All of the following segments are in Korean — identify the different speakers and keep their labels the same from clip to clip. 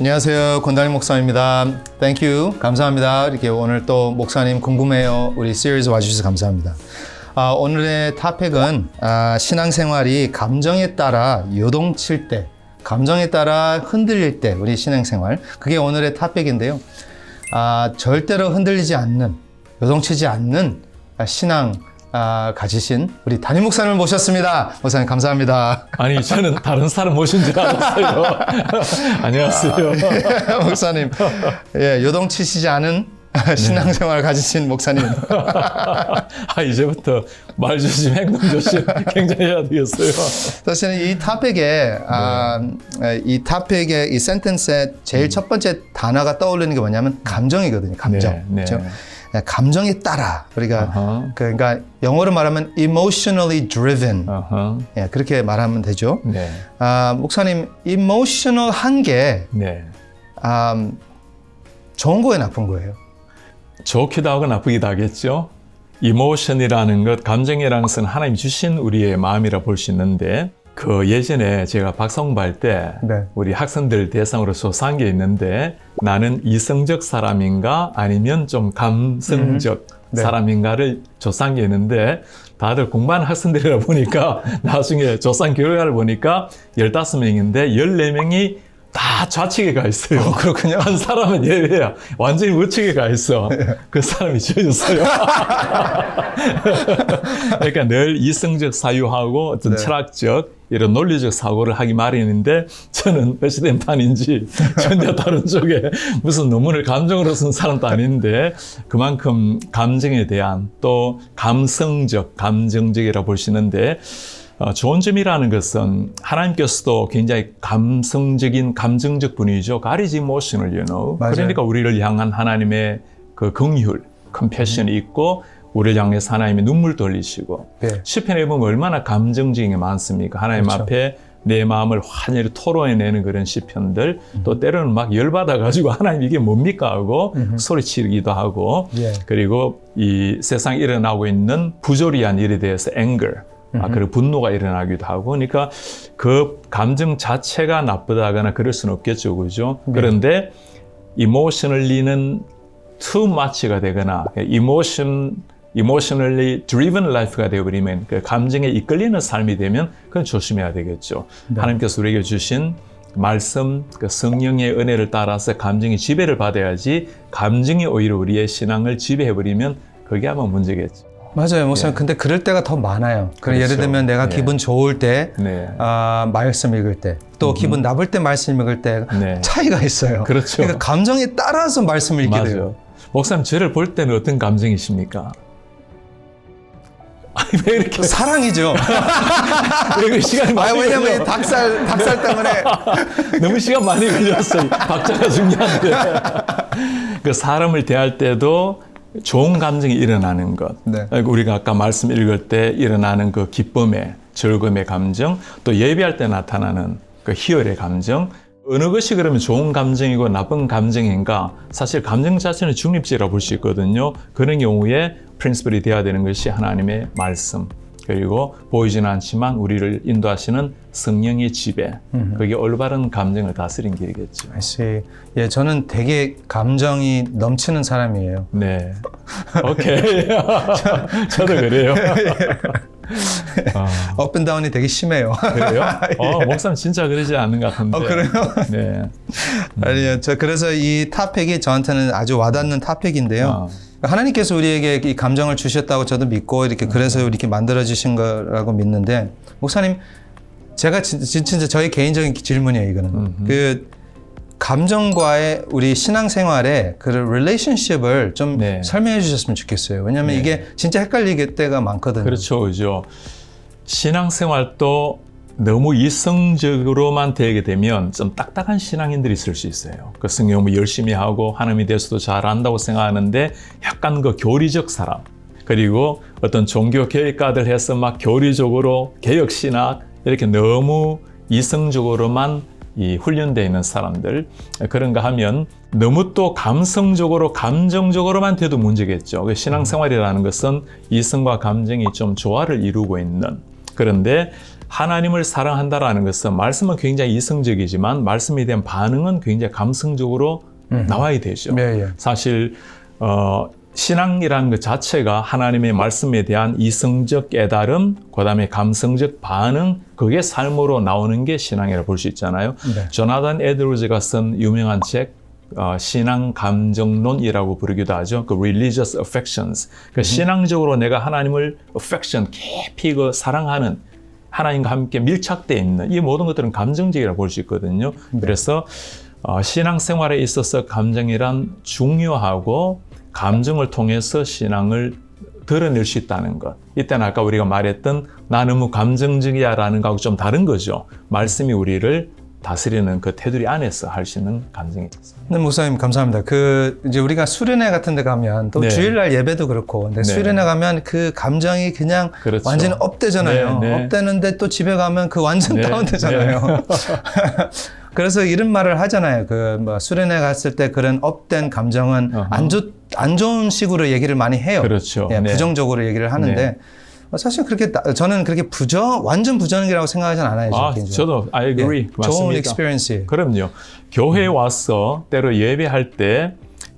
Speaker 1: 안녕하세요. 권다림 목사입니다. Thank you. 감사합니다. 이렇게 오늘 또 목사님 궁금해요. 우리 시리즈 와주셔서 감사합니다. 오늘의 토픽은 신앙생활이 감정에 따라 요동칠 때, 감정에 따라 흔들릴 때 우리 신앙생활, 그게 오늘의 토픽인데요. 절대로 흔들리지 않는, 요동치지 않는 신앙 가지신 우리 담임 목사님을 모셨습니다. 목사님 감사합니다.
Speaker 2: 아니 저는 다른 사람 모신 줄 알았어요. 안녕하세요.
Speaker 1: 목사님, 예, 요동치시지 않은 신앙생활 가지신 목사님.
Speaker 2: 이제부터 말 조심, 행동 조심 굉장히 해야 되겠어요.
Speaker 1: 사실은 이 토픽의 이 센텐스의 제일 첫 번째 단어가 떠오르는 게 뭐냐면 감정이거든요. 감정. 그렇죠? 감정에 따라 우리가 그러니까 영어로 말하면 emotionally driven 예, 그렇게 말하면 되죠.
Speaker 2: 네.
Speaker 1: 목사님, emotional한 게 좋은 거예요, 나쁜 거예요?
Speaker 2: 좋기도 하고 나쁘기도 하겠죠. 이모션이라는 것, 감정이라는 것은 하나님 주신 우리의 마음이라 볼 수 있는데, 그 예전에 제가 박성발 때 우리 학생들 대상으로 조사한 게 있는데, 나는 이성적 사람인가 아니면 좀 감성적 사람인가를 조사한 게 있는데, 다들 공부하는 학생들이라 보니까 나중에 조사한 결과를 보니까 15명인데 14명이 다 좌측에 가 있어요.
Speaker 1: 그렇군요.
Speaker 2: 한 사람은 예외야. 완전히 우측에 가 있어. 그 사람이 저였어요. 그러니까 늘 이성적 사유하고 어떤 철학적 이런 논리적 사고를 하기 마련인데, 저는 배치된 판인지 전혀 다른 쪽에 무슨 논문을 감정으로 쓴 사람도 아닌데, 그만큼 감정에 대한 또 감성적, 감정적이라 볼 수 있는데, 좋은 점이라는 것은 하나님께서도 굉장히 감성적인, 감정적 분이죠. God is emotional, you know.
Speaker 1: 맞아요.
Speaker 2: 그러니까 우리를 향한 하나님의 그 긍휼, 컴패션이 있고, 우리를 향해서 하나님의 눈물도 흘리시고, 시편에 보면 얼마나 감정적인 게 많습니까? 하나님 앞에 내 마음을 환히 토로해내는 그런 시편들, 또 때로는 막 열받아가지고 하나님 이게 뭡니까 하고 소리치기도 하고, 그리고 이 세상에 일어나고 있는 부조리한 일에 대해서 anger, 그리고 분노가 일어나기도 하고, 그러니까 그 감정 자체가 나쁘다거나 그럴 수는 없겠죠, 그죠? 그런데 emotionally는 too much가 되거나 emotionally driven life가 되어버리면, 그 감정에 이끌리는 삶이 되면 그건 조심해야 되겠죠. 하나님께서 우리에게 주신 말씀, 그 성령의 은혜를 따라서 감정이 지배를 받아야지, 감정이 오히려 우리의 신앙을 지배해버리면 그게 아마 문제겠죠.
Speaker 1: 맞아요, 목사님. 근데 그럴 때가 더 많아요. 그렇죠. 예를 들면 내가 기분 좋을 때 말씀 읽을 때, 또 기분 나쁠 때 말씀 읽을 때 차이가 있어요.
Speaker 2: 그렇죠.
Speaker 1: 그러니까 감정에 따라서 말씀을 읽게 돼요.
Speaker 2: 목사님, 저를 볼 때는 어떤 감정이십니까? 왜 이렇게
Speaker 1: 사랑이죠.
Speaker 2: 왜 시간이 많이
Speaker 1: 왜냐면 닭살 때문에
Speaker 2: 너무 시간 많이 걸렸어요. 박자가 중요한데. 그 사람을 대할 때도 좋은 감정이 일어나는 것, 우리가 아까 말씀 읽을 때 일어나는 그 기쁨의, 즐거움의 감정, 또 예배할 때 나타나는 그 희열의 감정, 어느 것이 그러면 좋은 감정이고 나쁜 감정인가? 사실 감정 자체는 중립적이라고 볼 수 있거든요. 그런 경우에 프린시플이 되어야 되는 것이 하나님의 말씀, 그리고 보이지는 않지만 우리를 인도하시는 성령의 지배, 그게 올바른 감정을 다스린 길이겠죠.
Speaker 1: 예, 저는 되게 감정이 넘치는 사람이에요.
Speaker 2: 네. 오케이. 저도 그래요.
Speaker 1: 업 앤 다운이 되게 심해요.
Speaker 2: 그래요? 목사님 진짜 그러지 않는 것 같은데.
Speaker 1: 그래요?
Speaker 2: 네.
Speaker 1: 아니요, 그래서 이 토픽이 저한테는 아주 와닿는 토픽인데요. 하나님께서 우리에게 이 감정을 주셨다고 저도 믿고, 이렇게 그래서 이렇게 만들어주신 거라고 믿는데, 목사님, 제가 진짜 저희 개인적인 질문이에요, 이거는. 그 감정과의 우리 신앙생활의 그 릴레이션십을 좀 설명해 주셨으면 좋겠어요. 왜냐하면 이게 진짜 헷갈릴 때가 많거든요.
Speaker 2: 그렇죠, 그죠. 신앙생활도 너무 이성적으로만 되게 되면 좀 딱딱한 신앙인들이 있을 수 있어요. 그 성경 열심히 하고 하나님에 대해서도 잘 안다고 생각하는데, 약간 그 교리적 사람, 그리고 어떤 종교 개혁가들 해서 막 교리적으로 개혁신학 이렇게 너무 이성적으로만 훈련되어 있는 사람들, 그런가 하면 너무 또 감성적으로, 감정적으로만 돼도 문제겠죠. 신앙생활이라는 것은 이성과 감정이 좀 조화를 이루고 있는, 그런데 하나님을 사랑한다라는 것은 말씀은 굉장히 이성적이지만 말씀에 대한 반응은 굉장히 감성적으로 나와야 되죠.
Speaker 1: 예, 예.
Speaker 2: 사실 신앙이라는 것 자체가 하나님의 말씀에 대한 이성적 깨달음, 그다음에 감성적 반응, 그게 삶으로 나오는 게 신앙이라고 볼 수 있잖아요.
Speaker 1: 네.
Speaker 2: 조나단 에드워즈가 쓴 유명한 책 신앙 감정론이라고 부르기도 하죠. 그 religious affections. 그 신앙적으로 내가 하나님을 affection 깊이 그 사랑하는 하나님과 함께 밀착되어 있는 이 모든 것들은 감정적이라고 볼 수 있거든요. 그래서 신앙생활에 있어서 감정이란 중요하고 감정을 통해서 신앙을 드러낼 수 있다는 것. 이때는 아까 우리가 말했던 나 너무 감정적이야라는 거하고 좀 다른 거죠. 말씀이 우리를 다스리는 그 테두리 안에서 할 수 있는 감정이 있습니다.
Speaker 1: 네, 목사님 감사합니다. 이제 우리가 수련회 같은 데 가면 또
Speaker 2: 네.
Speaker 1: 주일날 예배도 그렇고 근데
Speaker 2: 네.
Speaker 1: 수련회 가면 그 감정이 그냥
Speaker 2: 그렇죠.
Speaker 1: 완전히 업되잖아요.
Speaker 2: 네, 네.
Speaker 1: 업되는데 또 집에 가면 그 완전
Speaker 2: 네,
Speaker 1: 다운되잖아요. 그래서 이런 말을 하잖아요. 뭐 수련회 갔을 때 그런 업된 감정은 안 좋은 식으로 얘기를 많이 해요.
Speaker 2: 그렇죠.
Speaker 1: 예,
Speaker 2: 네.
Speaker 1: 부정적으로 얘기를 하는데 사실 저는 그렇게 완전 부정이라고 생각하진 않아요.
Speaker 2: 저도 I agree.
Speaker 1: 예,
Speaker 2: 맞습니다.
Speaker 1: 좋은 experience.
Speaker 2: 그럼요. 교회에 와서 때로 예배할 때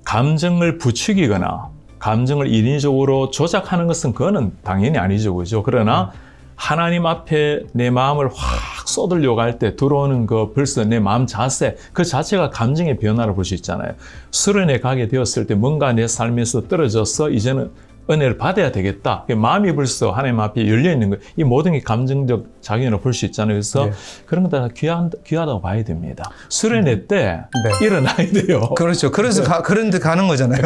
Speaker 2: 감정을 부추기거나 감정을 인위적으로 조작하는 것은 그거는 당연히 아니죠. 그죠? 그러나 하나님 앞에 내 마음을 확 쏟으려고 할 때 들어오는 그 벌써 내 마음 자세, 그 자체가 감정의 변화를 볼 수 있잖아요. 수련회 가게 되었을 때 뭔가 내 삶에서 떨어져서 이제는 은혜를 받아야 되겠다. 마음이 벌써 하나님 앞에 열려 있는 거예요. 이 모든 게 감정적 작용으로 볼 수 있잖아요. 그래서 그런 거 다 귀하다고 봐야 됩니다. 수련회 때 일어나야 돼요.
Speaker 1: 그렇죠. 그래서 그런 데 가는 거잖아요.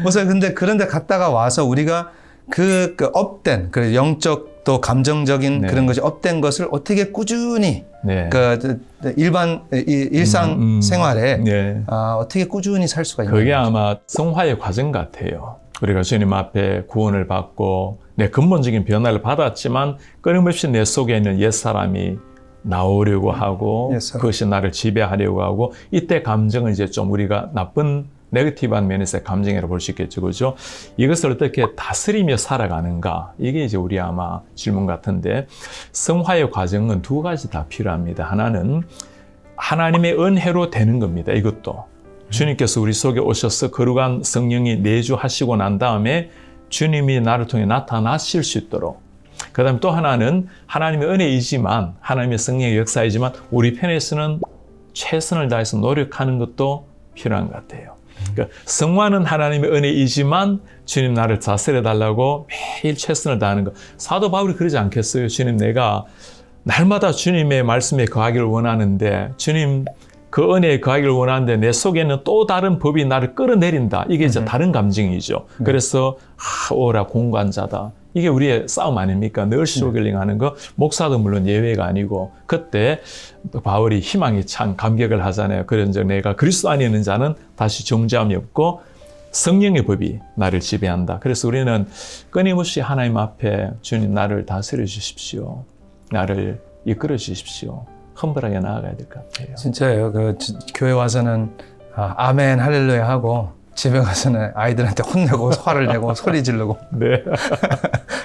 Speaker 1: 그래서 근데 그런 데 갔다가 와서 우리가 그 업된, 그 영적 또 감정적인 그런 것이 업된 것을 어떻게 꾸준히 일상 생활에 어떻게 꾸준히 살 수가 있는
Speaker 2: 그게 아마 성화의 과정 같아요. 우리가 주님 앞에 구원을 받고 내 근본적인 변화를 받았지만 끊임없이 내 속에 있는 옛사람이 나오려고 하고 그것이 나를 지배하려고 하고 이때 감정은 이제 좀 우리가 나쁜 네거티브한 면에서의 감정이라고 볼 수 있겠죠. 그죠? 이것을 어떻게 다스리며 살아가는가? 이게 이제 우리 아마 질문 같은데 성화의 과정은 두 가지 다 필요합니다. 하나는 하나님의 은혜로 되는 겁니다. 이것도. 주님께서 우리 속에 오셔서 거룩한 성령이 내주하시고 난 다음에 주님이 나를 통해 나타나실 수 있도록 그 다음에 또 하나는 하나님의 은혜이지만 하나님의 성령의 역사이지만 우리 편에서는 최선을 다해서 노력하는 것도 필요한 것 같아요. 그러니까 성화는 하나님의 은혜이지만 주님 나를 다스려 달라고 매일 최선을 다하는 것. 사도 바울이 그러지 않겠어요? 주님 내가 날마다 주님의 말씀에 거하기를 원하는데 주님 그 은혜에 거하기를 원하는데 내 속에는 또 다른 법이 나를 끌어내린다. 이게 이제 다른 감정이죠. 그래서 오라 공관자다. 이게 우리의 싸움 아닙니까? 늘 스트러글링하는 거. 목사도 물론 예외가 아니고 그때 바울이 희망에 찬 감격을 하잖아요. 그런즉 내가 그리스도 안에 있는 자는 다시 정죄함이 없고 성령의 법이 나를 지배한다. 그래서 우리는 끊임없이 하나님 앞에 주님 나를 다스려 주십시오. 나를 이끌어 주십시오. humble 하게 나아가야 될 것 같아요.
Speaker 1: 진짜예요. 교회 와서는 아멘 할렐루야 하고 집에 가서는 아이들한테 혼내고 화를 내고 소리 지르고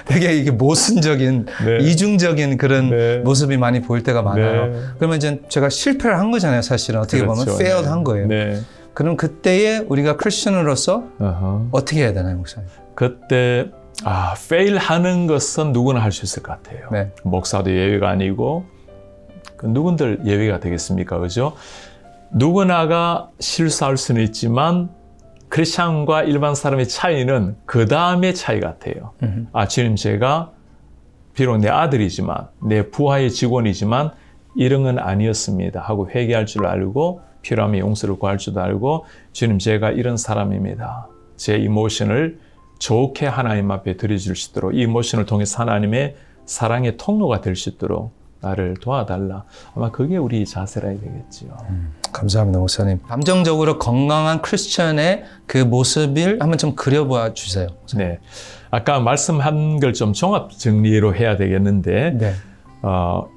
Speaker 1: 되게 이게 모순적인 이중적인 그런 모습이 많이 보일 때가 많아요. 그러면 이제 제가 실패를 한 거잖아요. 사실은 어떻게 보면 failed 한 거예요. 그럼 그때에 우리가 크리스천으로서 어떻게 해야 되나요, 목사님?
Speaker 2: 그때 fail 하는 것은 누구나 할 수 있을 것 같아요. 목사도 예외가 아니고 누군들 예외가 되겠습니까? 그죠? 누구나가 실수할 수는 있지만 크리스찬과 일반 사람의 차이는 그 다음의 차이 같아요. 주님 제가 비록 내 아들이지만 내 부하의 직원이지만 이런 건 아니었습니다 하고 회개할 줄 알고 필요하면 용서를 구할 줄도 알고 주님 제가 이런 사람입니다. 제 이모션을 좋게 하나님 앞에 드려줄 수 있도록 이 이모션을 통해서 하나님의 사랑의 통로가 될 수 있도록 나를 도와달라. 아마 그게 우리 자세라 되겠지요.
Speaker 1: 감사합니다, 목사님. 감정적으로 건강한 크리스천의 그 모습을 한번 좀 그려봐 주세요.
Speaker 2: 네, 아까 말씀한 걸 좀 종합 정리로 해야 되겠는데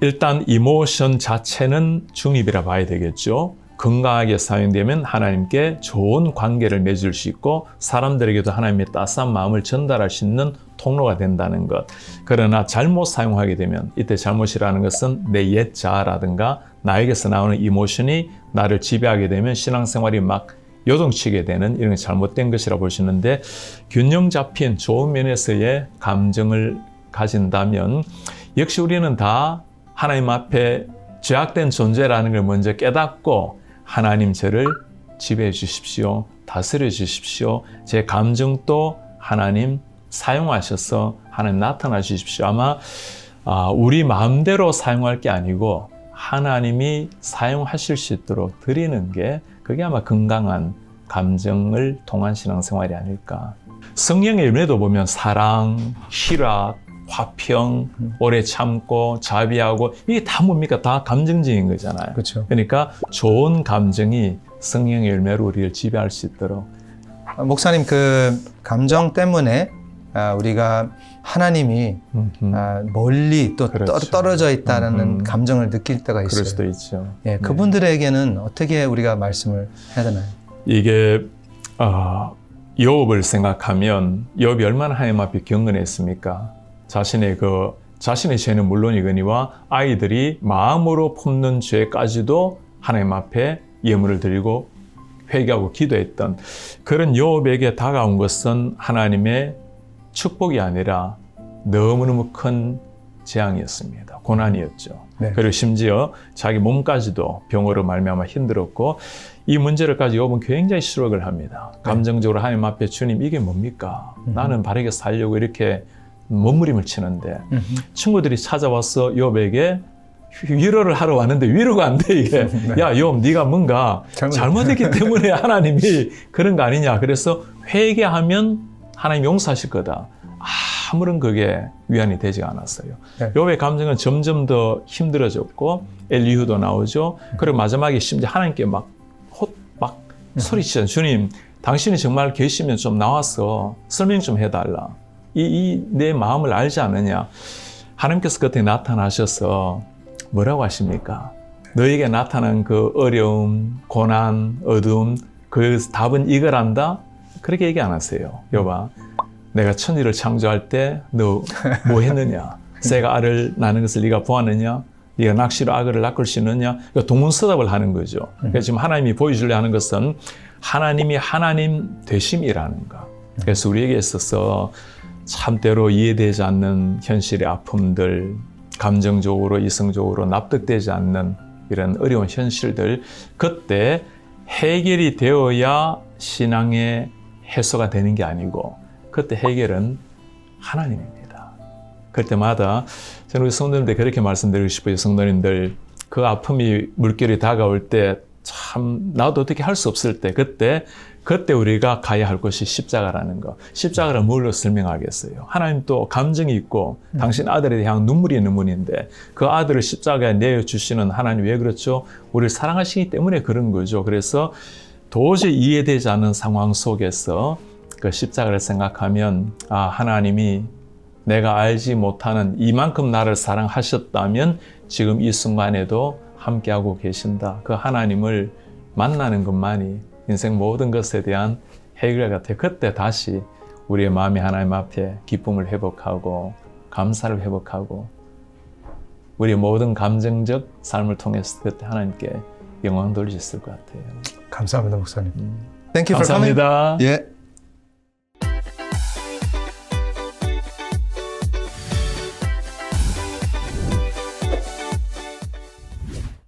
Speaker 2: 일단 이모션 자체는 중립이라 봐야 되겠죠. 건강하게 사용되면 하나님께 좋은 관계를 맺을 수 있고 사람들에게도 하나님의 따스한 마음을 전달할 수 있는 통로가 된다는 것. 그러나 잘못 사용하게 되면 이때 잘못이라는 것은 내 옛 자아라든가 나에게서 나오는 이모션이 나를 지배하게 되면 신앙생활이 막 요동치게 되는 이런 게 잘못된 것이라 볼 수 있는데 균형 잡힌 좋은 면에서의 감정을 가진다면 역시 우리는 다 하나님 앞에 죄악된 존재라는 걸 먼저 깨닫고 하나님 저를 지배해 주십시오. 다스려 주십시오. 제 감정도 하나님 사용하셔서 하나님 나타나 주십시오. 아마 우리 마음대로 사용할 게 아니고 하나님이 사용하실 수 있도록 드리는 게 그게 아마 건강한 감정을 통한 신앙생활이 아닐까. 성령의 열매도 보면 사랑, 희락, 화평, 오래 참고 자비하고 이게 다 뭡니까? 다 감정적인 거잖아요.
Speaker 1: 그렇죠.
Speaker 2: 그러니까 좋은 감정이 성령의 열매로 우리를 지배할 수 있도록.
Speaker 1: 목사님 그 감정 때문에 우리가 하나님이 멀리 또
Speaker 2: 그렇죠.
Speaker 1: 떨어져 있다는 감정을 느낄 때가 있어요.
Speaker 2: 그럴 수도 있죠.
Speaker 1: 예, 그분들에게는 어떻게 우리가 말씀을 해야 되나요?
Speaker 2: 이게 욥을 생각하면 욥이 얼마나 하나님 앞에 경건했습니까? 자신의 죄는 물론이거니와 아이들이 마음으로 품는 죄까지도 하나님 앞에 예물을 드리고 회개하고 기도했던 그런 욥에게 다가온 것은 하나님의 축복이 아니라 너무너무 큰 재앙이었습니다. 고난이었죠.
Speaker 1: 네.
Speaker 2: 그리고 심지어 자기 몸까지도 병으로 말미암아 힘들었고 이 문제를 가지고 욥은 굉장히 실록을 합니다. 감정적으로 하나님 앞에 주님 이게 뭡니까? 나는 바르게 살려고 이렇게 몸부림을 치는데 친구들이 찾아와서 욥에게 위로를 하러 왔는데 위로가 안 돼 이게.
Speaker 1: 네.
Speaker 2: 야 욥 네가 뭔가 잘못했기 때문에 하나님이 그런 거 아니냐. 그래서 회개하면 하나님 용서하실 거다. 아무런 그게 위안이 되지 않았어요.
Speaker 1: 네.
Speaker 2: 욥의 감정은 점점 더 힘들어졌고 엘리후도 나오죠. 그리고 마지막에 심지어 하나님께 막 소리치잖아요. 주님 당신이 정말 계시면 좀 나와서 설명 좀 해달라. 내 마음을 알지 않느냐. 하나님께서 그때 나타나셔서 뭐라고 하십니까? 너에게 나타난 그 어려움, 고난, 어두움, 그 답은 이거란다? 그렇게 얘기 안 하세요. 여봐, 내가 천지를 창조할 때 너 뭐 했느냐? 새가 알을 낳는 것을 네가 보았느냐? 네가 낚시로 악어를 낚을 수 있느냐? 동문서답을 하는 거죠. 그래서 지금 하나님이 보여주려 하는 것은 하나님이 하나님 되심이라는 거. 그래서 우리에게 있어서 참때로 이해되지 않는 현실의 아픔들, 감정적으로, 이성적으로 납득되지 않는 이런 어려운 현실들, 그때 해결이 되어야 신앙의 해소가 되는 게 아니고 그때 해결은 하나님입니다. 그때마다 저는 우리 성도님들 그렇게 말씀드리고 싶어요. 성도님들 그 아픔이 물결이 다가올 때 참 나도 어떻게 할 수 없을 때 그때 우리가 가야 할 것이 십자가라는 거. 십자가를 뭘로 설명하겠어요? 하나님 또 감정이 있고 당신 아들에 대한 눈물이 있는 분인데 그 아들을 십자가에 내어주시는 하나님 왜 그렇죠? 우리를 사랑하시기 때문에 그런 거죠. 그래서 도저히 이해되지 않는 상황 속에서 그 십자가를 생각하면 하나님이 내가 알지 못하는 이만큼 나를 사랑하셨다면 지금 이 순간에도 함께하고 계신다. 그 하나님을 만나는 것만이 인생 모든 것에 대한 해결 같아요. 그때 다시 우리의 마음이 하나님 앞에 기쁨을 회복하고 감사를 회복하고 우리의 모든 감정적 삶을 통해서 그때 하나님께 영광 돌릴 수 있을 것 같아요.
Speaker 1: 감사합니다, 목사님. Thank you for coming.
Speaker 2: 감사합니다.
Speaker 1: 예.